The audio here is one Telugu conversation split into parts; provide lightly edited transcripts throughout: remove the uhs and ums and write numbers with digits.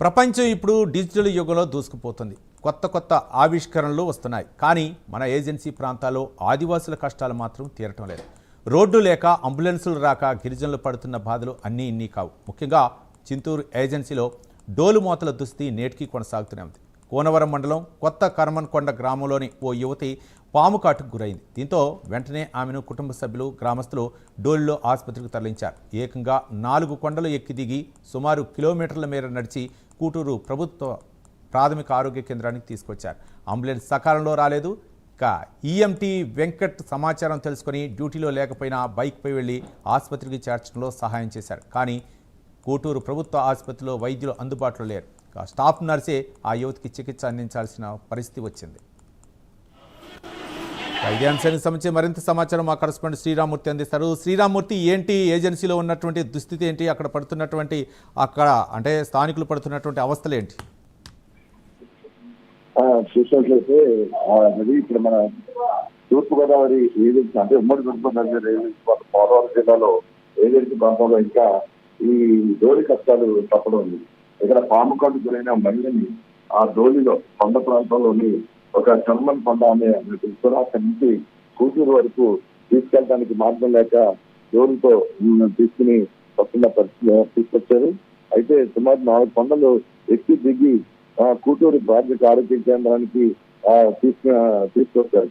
ప్రపంచం ఇప్పుడు డిజిటల్ యుగంలో దూసుకుపోతుంది. కొత్త ఆవిష్కరణలు వస్తున్నాయి. కానీ మన ఏజెన్సీ ప్రాంతాల్లో ఆదివాసుల కష్టాలు మాత్రం తీరటం లేదు. రోడ్డు లేక అంబులెన్సులు రాక గిరిజనులు పడుతున్న బాధలు అన్నీ ఇన్ని కావు. ముఖ్యంగా చింతూరు ఏజెన్సీలో డోలు మోతల దుస్థితి నేటికి కొనసాగుతూనే ఉంది. కోనవరం మండలం కొత్త కర్మన్కొండ గ్రామంలోని ఓ యువతి పాము కాటుకు గురైంది. దీంతో వెంటనే ఆమెను కుటుంబ సభ్యులు గ్రామస్తులు డోలులో ఆసుపత్రికి తరలించారు. ఏకంగా 4 కొండలు ఎక్కి దిగి సుమారు కిలోమీటర్ల మేర నడిచి కూటూరు ప్రభుత్వ ప్రాథమిక ఆరోగ్య కేంద్రానికి తీసుకొచ్చారు. అంబులెన్స్ సకాలంలో రాలేదు. ఇక ఈఎంటీ వెంకట్ సమాచారం తెలుసుకొని డ్యూటీలో లేకపోయినా బైక్పై వెళ్లి ఆసుపత్రికి చేర్చడంలో సహాయం చేశారు. కానీ కూటూరు ప్రభుత్వ ఆసుపత్రిలో వైద్యులు అందుబాటులో లేరు. స్టాఫ్ నర్సే ఆ యువతికి చికిత్స అందించాల్సిన పరిస్థితి వచ్చింది. ఇదే అంశానికి సంబంధించి మరింత సమాచారం మా కరెస్పాండెంట్ శ్రీరామూర్తి అందిస్తారు. శ్రీరామూర్తి, ఏంటి ఏజెన్సీలో ఉన్నటువంటి దుస్థితి ఏంటి? అక్కడ పడుతున్నటువంటి అంటే స్థానికులు పడుతున్నటువంటి అవస్థలు ఏంటి? చూసినట్లయితే అది ఇక్కడ మన తూర్పుగోదావరి ఏజెన్సీ అంటే ఉమ్మడి తూర్పుగోదావరి ఏజెన్సీ పోలవరం జిల్లాలో ఏజెన్సీ ప్రాంతంలో ఇంకా ఈ డోలి కష్టాలు తప్పడం ఉంది. ఇక్కడ పాము కాటు గురైన మహిళని ఆ డోలిలో కొండ ప్రాంతంలోని ఒక చర్మన్ కొండ అనే తెలుసుకుని అక్కడి నుంచి కూటూరు వరకు తీసుకెళ్ళడానికి మార్గం లేక డోలుతో తీసుకుని వస్తున్న పరిస్థితి తీసుకొచ్చారు. అయితే సుమారు 4 కొండలు ఎక్కి దిగి కూటూరు ప్రాథమిక ఆరోగ్య కేంద్రానికి తీసుకొచ్చారు.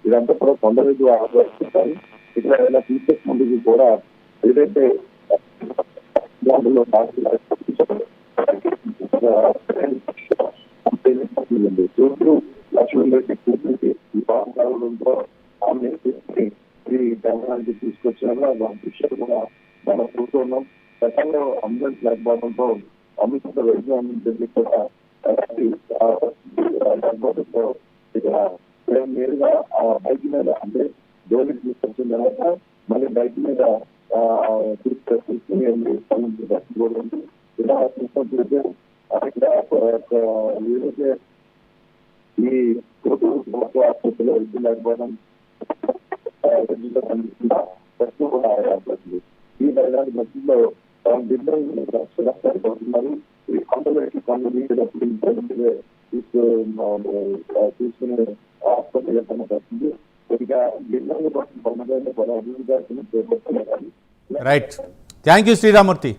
ఇదంతా కూడా కొండ మీద ఆలోచిస్తారు. ఇక్కడ ఇలా తీసుకొచ్చినందుకు కూడా ఏదైతే చూస్తూ లక్ష్మీరెడ్డి కూర్చుంటే ఈ పాఠశాలతో ఆమె ఈ కేంద్రానికి తీసుకొచ్చారు. దాని విషయాలు కూడా మనం చూస్తున్నాం. గతంలో అంబులెన్స్ లేకపోవడంతో అమృత వైద్యం కూడా ఇక్కడ నేరుగా బైక్ మీద అంటే డోలికి తీసుకొచ్చిన తర్వాత మళ్ళీ బైక్ మీద తీసుకుని ఇలా తీసుకొచ్చి ఏదైతే ఈ ప్రభుత్వ ఆసుపత్రిలో వైద్యం లేకపోవడం ఈ పరిణామ పరిస్థితిలో సరిపోతున్నారు. ఈ కొండలు కొండలు తీసుకునే ఆసుపత్రి వెళ్తున్న పరిస్థితి ఇక గిన్నెలు కొండలైన కూడా అభివృద్ధి చేపడుతున్నారు. Right, thank you Sriramurthy.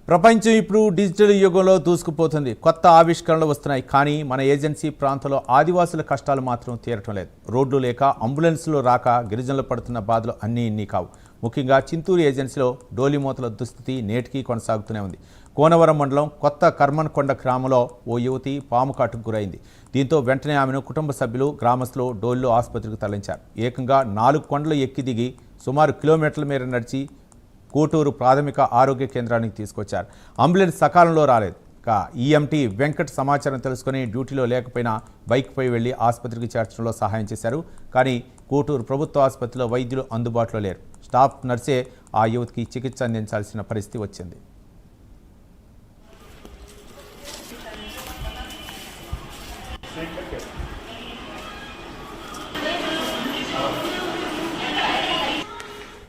ప్రపంచం ఇప్పుడు డిజిటల్ యుగంలో దూసుకుపోతుంది. కొత్త ఆవిష్కరణలు వస్తున్నాయి. కానీ మన ఏజెన్సీ ప్రాంతంలో ఆదివాసుల కష్టాలు మాత్రం తీరటం లేదు. రోడ్లు లేక అంబులెన్సులు రాక గిరిజనులు పడుతున్న బాధలు అన్నీ ఇన్ని కావు. ముఖ్యంగా చింతూరు ఏజెన్సీలో డోలిమూతల దుస్థితి నేటికి కొనసాగుతూనే ఉంది. కోనవరం మండలం కొత్త కర్మన్కొండ గ్రామంలో ఓ యువతి పాము కాటుకు గురైంది. దీంతో వెంటనే ఆమెను కుటుంబ సభ్యులు గ్రామస్తులు డోలిలో ఆసుపత్రికి తరలించారు. ఏకంగా 4 కొండలు ఎక్కి దిగి సుమారు కిలోమీటర్ల మేర నడిచి కూటూరు ప్రాథమిక ఆరోగ్య కేంద్రానికి తీసుకొచ్చారు. అంబులెన్స్ సకాలంలో రాలేదు. ఇక ఈఎంటీ వెంకట్ సమాచారం తెలుసుకుని డ్యూటీలో లేకపోయినా బైక్పై వెళ్లి ఆసుపత్రికి చేర్చడంలో సహాయం చేశారు. కానీ కూటూరు ప్రభుత్వ ఆసుపత్రిలో వైద్యులు అందుబాటులో లేరు. స్టాఫ్ నర్సే ఆ యువతికి చికిత్స అందించాల్సిన పరిస్థితి వచ్చింది.